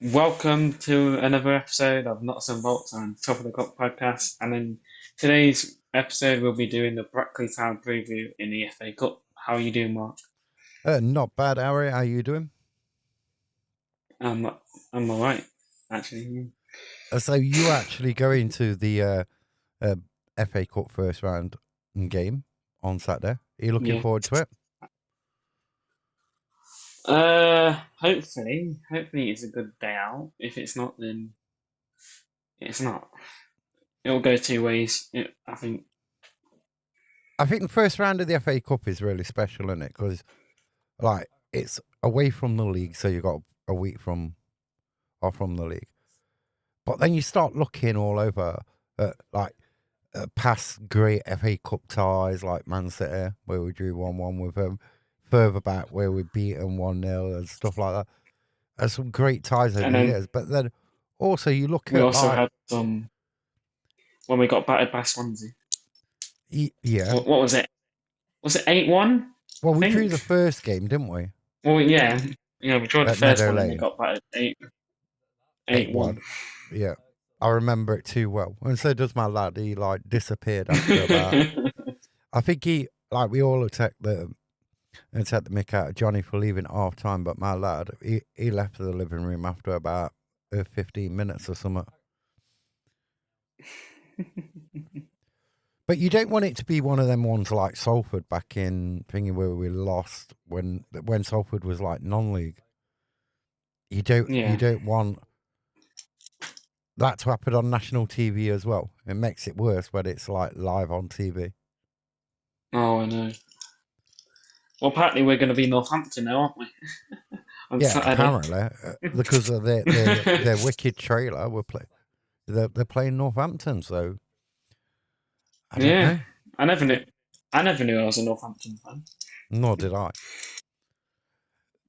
Welcome to another episode of Notts&bolts and Top of the Clock podcast. And in today's episode, we'll be doing the Brackley Town preview in the FA Cup. How are you doing, Mark? Not bad, Harry. How you doing? I'm I'm all right, actually. So you actually going to the uh, FA Cup first round game on Saturday? Are you looking Yeah. forward to it? Hopefully it's a good day out. If it's not, then it's not. It'll go two ways. I think. I think the first round of the FA Cup is really special, isn't it? Because it's away from the league, so you got a week from the league. But then you start looking all over at past great FA Cup ties like Man City, where we drew 1-1 with them, further back where we beat them 1-0 and stuff like that. There's some great ties over And the then years. But then also you look we at also had some when we got battered by Swansea. yeah. What was it? Was it 8-1? Well, I we drew think. the first game, didn't we? Well, yeah, we tried the At first Meadow one and they Lane, got battered 8-1. 8-1. Yeah. I remember it too well. And so does my lad. He disappeared after about I think we all attacked the mick out of Johnny for leaving at half time, but my lad, he left the living room after about 15 minutes or something. But you don't want it to be one of them ones like Salford back in thingy where we lost when Salford was like non-league. You don't want that to happen on national TV as well. It makes it worse when it's like live on TV. Oh, I know. Well, apparently we're going to be Northampton now, aren't we? On Yeah, Saturday. apparently because of their wicked trailer, they're playing Northampton. So I don't Yeah, know. I never knew. I never knew I was a Northampton fan. Nor did I.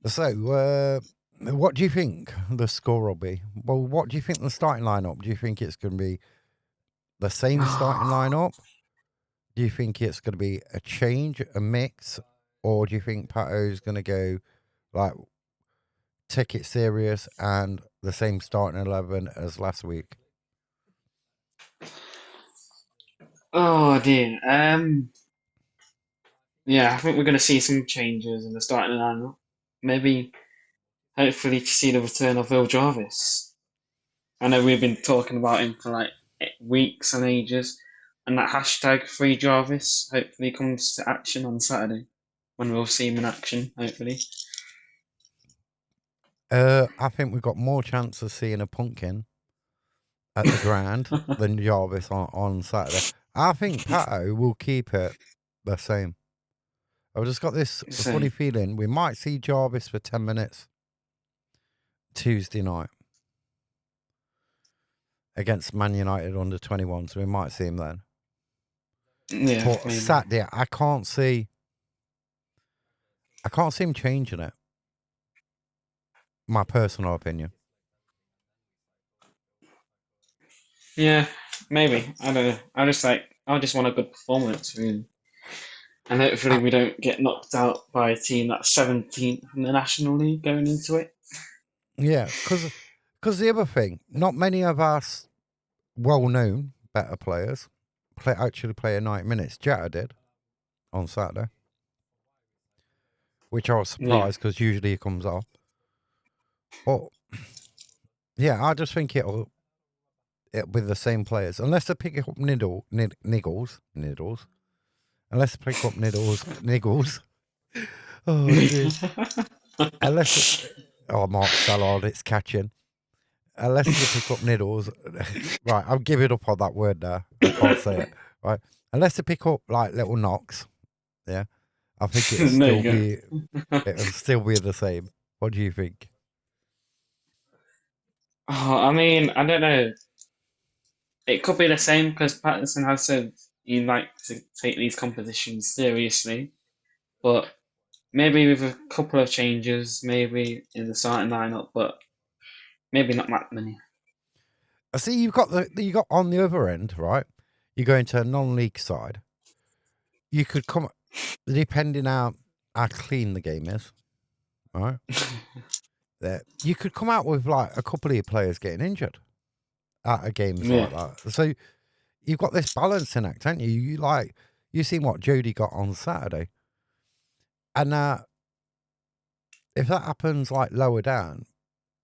So, what do you think the score will be? Well, what do you think the starting lineup? Do you think it's going to be the same starting lineup? Do you think it's going to be a change, a mix, or do you think Pato's going to go like take it serious and the same starting 11 as last week? Oh dear. Yeah, I think we're going to see some changes in the starting lineup. Maybe, hopefully, to see the return of Will Jarvis. I know we've been talking about him for like weeks and ages, and that hashtag Free Jarvis hopefully comes to action on Saturday when we'll see him in action. Hopefully. I think we've got more chance of seeing a pumpkin at the ground than Jarvis on Saturday. I think Pato will keep it the same. I've just got this funny feeling we might see Jarvis for 10 minutes Tuesday night against Man United under 21, so we might see him then. Yeah, but maybe. Saturday, I can't see him changing it. My personal opinion. Yeah, maybe. I don't know. I just want a good performance, really. And hopefully we don't get knocked out by a team that's 17th in the National League going into it. Yeah, because the other thing, not many of us well-known better players actually play 90 minutes. Jetta did on Saturday, which I was surprised because usually he comes off. But yeah, I just think it'll with the same players, unless they pick up niggles. Unless they pick up niggles. Oh, dear. Unless Mark Stallard, it's catching. Unless they pick up niddles. Right, I'm giving up on that word now. I can't say it. Right. Unless they pick up like little knocks. Yeah. I think it'll still be the same. What do you think? Oh, I mean, I don't know. It could be the same because Patterson has said he likes to take these competitions seriously, but maybe with a couple of changes, maybe in the starting lineup, but maybe not that many. I see you got on the other end, right? You go into a non-league side. You could come, depending how clean the game is, right? that you could come out with like a couple of your players getting injured at games Yeah. like that. So you've got this balancing act, haven't you? You seen what Jody got on Saturday, and if that happens like lower down,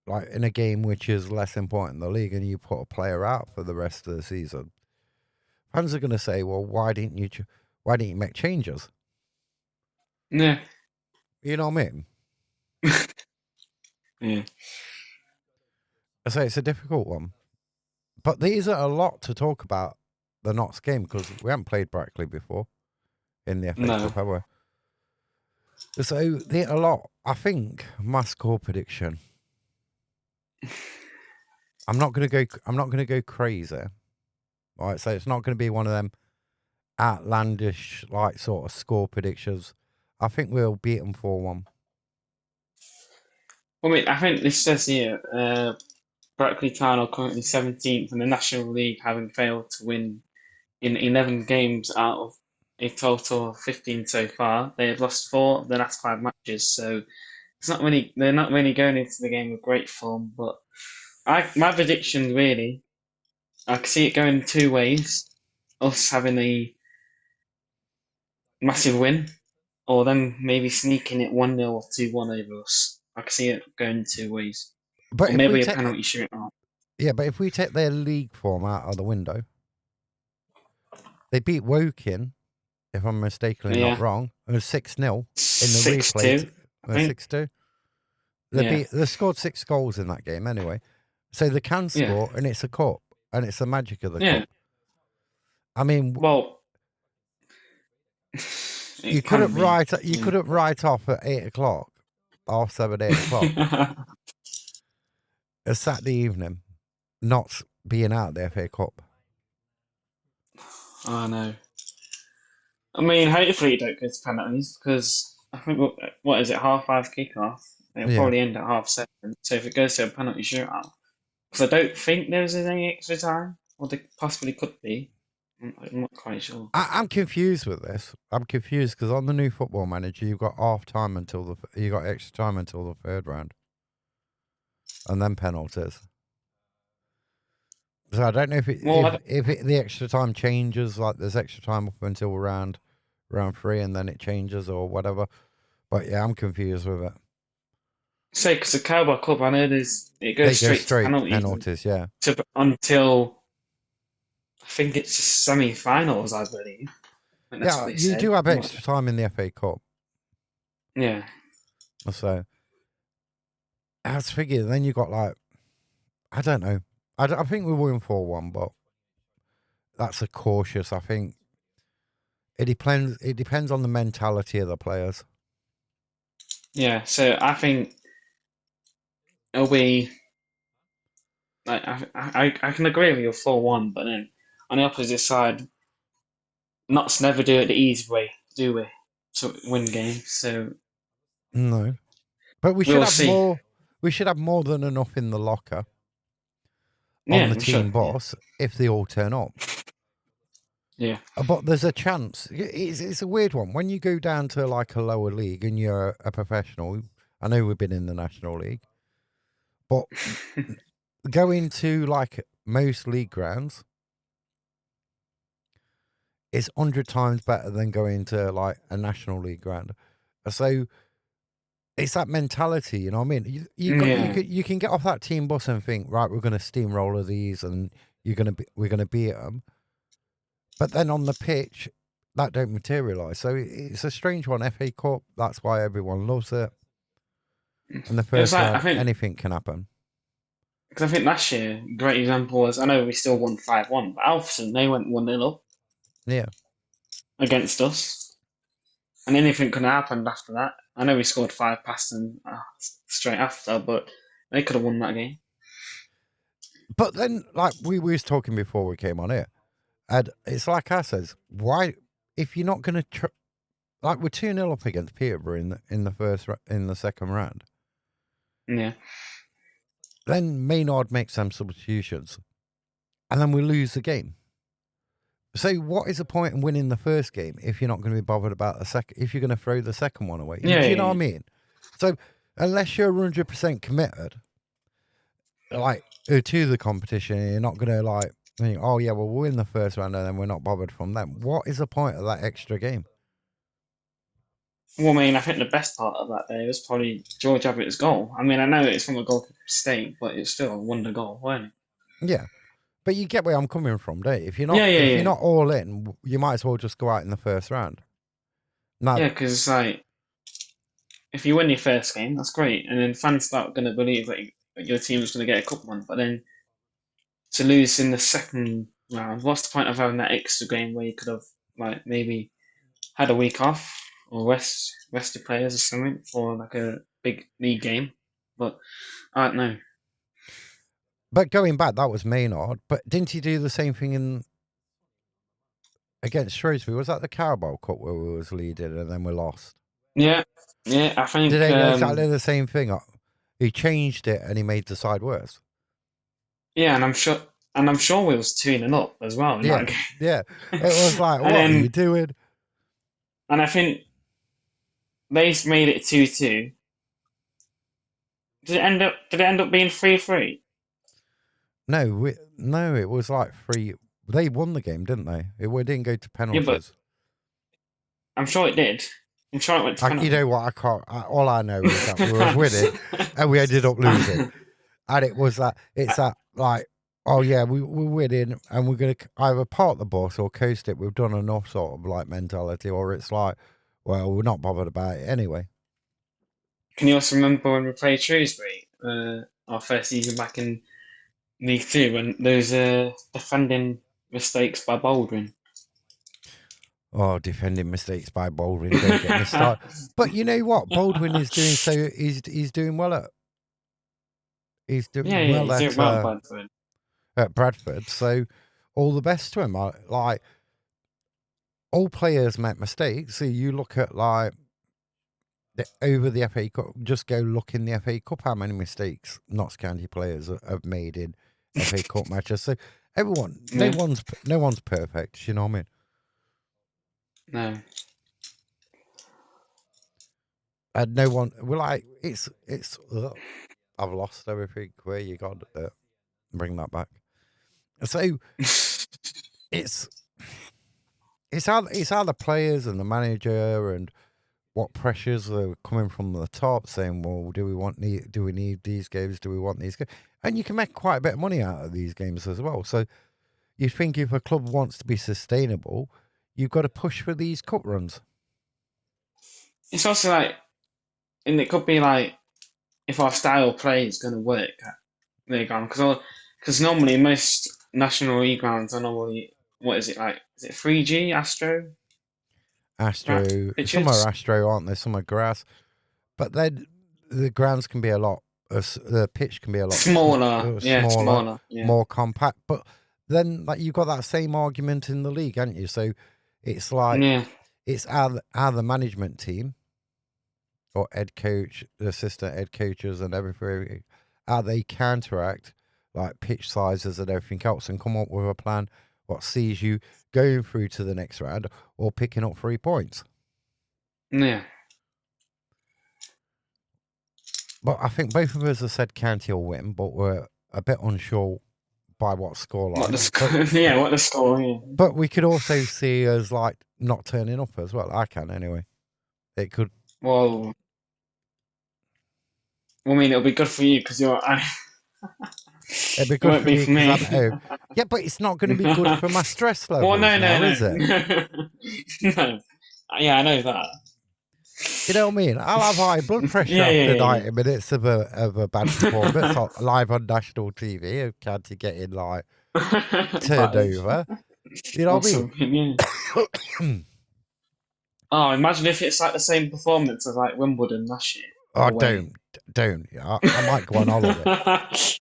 like in a game which is less important in the league, and you put a player out for the rest of the season, fans are going to say, "Well, why didn't you make changes?" Yeah. You know what I mean? Yeah. I say it's a difficult one, but these are a lot to talk about the Notts game because we haven't played Brackley before in the FA No. Cup, have we? So they a lot. I think my score prediction. I'm not gonna go. I'm not gonna go crazy. All right, so it's not going to be one of them outlandish like sort of score predictions. I think we'll beat them 4-1. Well, I mean, I think this says here, Brackley Town are currently 17th in the National League, having failed to win in 11 games out of a total of 15 so far. They have lost 4 of the last 5 matches, so it's not really they're not really going into the game with great form. But my prediction really, I can see it going 2 ways: us having a massive win, or then maybe sneaking it 1-0 or 2-1 over us. I can see it going 2 ways, But or if we maybe a take penalty shootout. but if we take their league form out of the window, they beat Woking, if I'm mistakenly not Yeah, wrong. It was 6-0 in the six replay. two, I think. 6-2. Yeah, They scored 6 goals in that game anyway, so they can yeah, score, and it's a cup, and it's the magic of the yeah. cup. I mean, Well, you it couldn't can be. write off at 8 o'clock, 7, 8 o'clock, Yeah. a Saturday evening, not being out the FA Cup. I know. I mean, hopefully it don't go to penalties because I think what is it, 5:30 kickoff? It'll Yeah, probably end at 7:30. So if it goes to a penalty shootout, because I don't think there's any extra time, or there possibly could be. I'm not quite sure. I'm confused with this. I'm confused because on the new Football Manager, you've got you got extra time until the third round, and then penalties. So I don't know Well, the extra time changes, like there's extra time up until round 3, and then it changes or whatever. But yeah, I'm confused with it. say because the Cowboy Club, I know it They goes go straight to straight to penalties penalties, yeah. until I think it's semi-finals, I believe. I think that's what Yeah, they you said. do have extra time in the FA Cup. Yeah. So I was figuring then you got like, I don't know. I think we win 4-1, but that's a cautious. I think it depends. It depends on the mentality of the players. Yeah, so I think it'll be like I can agree with you 4-1, but then on the opposite side, Notts never do it the easy way, do we? To win games, so No, but we should we'll have see. more. We should have more than enough in the locker on Yeah, the we should. team Yeah, boss if they all turn up. yeah, But there's a chance. It's a weird one when you go down to like a lower league and you're a professional. I know we've been in the National League, but going to like most league grounds is 100 times better than going to like a National League ground. So it's that mentality, you know what I mean? yeah, You can get off that team bus and think, right, we're going to steamroller these, and we're gonna beat them. But then on the pitch, that don't materialise. So it's a strange one. FA Cup, that's why everyone loves it. In the it was first like round, anything can happen. because I think last year, great example was I know we still won 5-1, but Alfson they went 1-0 up Yeah. against us, and anything could have happened after that. I know we scored 5 past them straight after, but they could have won that game. But then, like we was talking before we came on here, and it's like I says, why, if you're not going to, like we're 2-0 up against Peterborough in the second round, Yeah, then Maynard makes some substitutions, and then we lose the game. So what is the point in winning the first game if you're not going to be bothered about the second? If you're going to throw the second one away, yeah, do you know yeah, what I mean? So unless you're 100% committed, like to the competition, you're not going to like think, oh yeah, well we'll win the first round and then we're not bothered from them. What is the point of that extra game? Well, I mean, I think the best part of that day was probably George Abbott's goal. I mean, I know it's from a goalkeeper mistake, but it's still a wonder goal, wasn't it? Yeah, but you get where I'm coming from, don't you? Yeah, yeah, If you're yeah. not all in, you might as well just go out in the first round. Now, Yeah, because like if you win your first game, that's great, and then fans start going to believe that your team's going to get a cup one. But then to lose in the second round, what's the point of having that extra game where you could have like maybe had a week off or rest your players or something for like a big league game? But I don't know. but going back, that was Maynard. But didn't he do the same thing in against Shrewsbury? Was that the Carabao Cup where we was leading and then we lost? Yeah, yeah. I Did think they exactly the same thing? He changed it and he made the side worse. yeah, and I'm sure we was 2-0 up as well in that Yeah, game. yeah. It was like, and what are you then doing? and I think they made it 2-2. Did it end up being 3-3? No, it was like three. They won the game, didn't they? It didn't go to Yeah, but penalties. I'm sure it did. I'm sure it went to You penalty. know what? I can't. All I know is that we were winning and we ended up losing. And it was that. It's that like, oh yeah, we're winning and we're gonna either park the bus or coast it. We've done enough sort of like mentality, or it's like, well, we're not bothered about it anyway. Can you also remember when we played Shrewsbury, our first season back in League Two, when those defending mistakes by Baldwin? Oh, defending mistakes by Baldwin. Don't get me started. But you know what? Baldwin is doing so. He's doing well at. He's Yeah, doing yeah, well he's doing well at Bradford. at Bradford. So all the best to him. Like all players make mistakes. So you look at like over the FA Cup. Just go look in the FA Cup. How many mistakes Notts County players have made in FA Cup matches? So everyone, Yeah, no one's perfect. You know what I mean? no. And no one. Well, like ugh, I've lost everything. Where you got bring that back. So it's it's how the players and the manager and what pressures are coming from the top, saying, "Well, do we need these games? Do we want these games?" And you can make quite a bit of money out of these games as well. So you think if a club wants to be sustainable, you've got to push for these cup runs. It's also like, and it could be like if our style of play is going to work at League One, because normally most National League grounds are normally, what is it like? Is it 3G Astro Astro, some are pitches? Astro, aren't they? Some are grass, but then the grounds can be a lot. The pitch can be a lot Smaller, yeah, smaller, smaller, yeah, more compact. But then, like you've got that same argument in the league, haven't you? So it's like yeah, it's how the management team or head coach, the assistant head coaches, and everything, how they counteract like pitch sizes and everything else, and come up with a plan what sees you going through to the next round or picking up 3 points. yeah. But I think both of us have said County will win, but we're a bit unsure by what What the scoreline. score? Yeah, what the score? Yeah. But we could also see us like not turning up as well. I can anyway. It could. Well, I mean, it'll be good for you because It'd be it good won't for be me for because me. I'm at home. Yeah, but it's not going to be good for my stress Well, levels no, no, now, no, is it? no. Yeah, I know that. You know what I mean? I'll have high blood pressure Yeah, yeah, after yeah, yeah. 90 minutes of a bad performance live on national TV of County getting like turned Battered over. You know or what I something. Yeah. mean? Oh, imagine if it's like the same performance as like Wimbledon last year Oh, away. don't. I might go on holiday.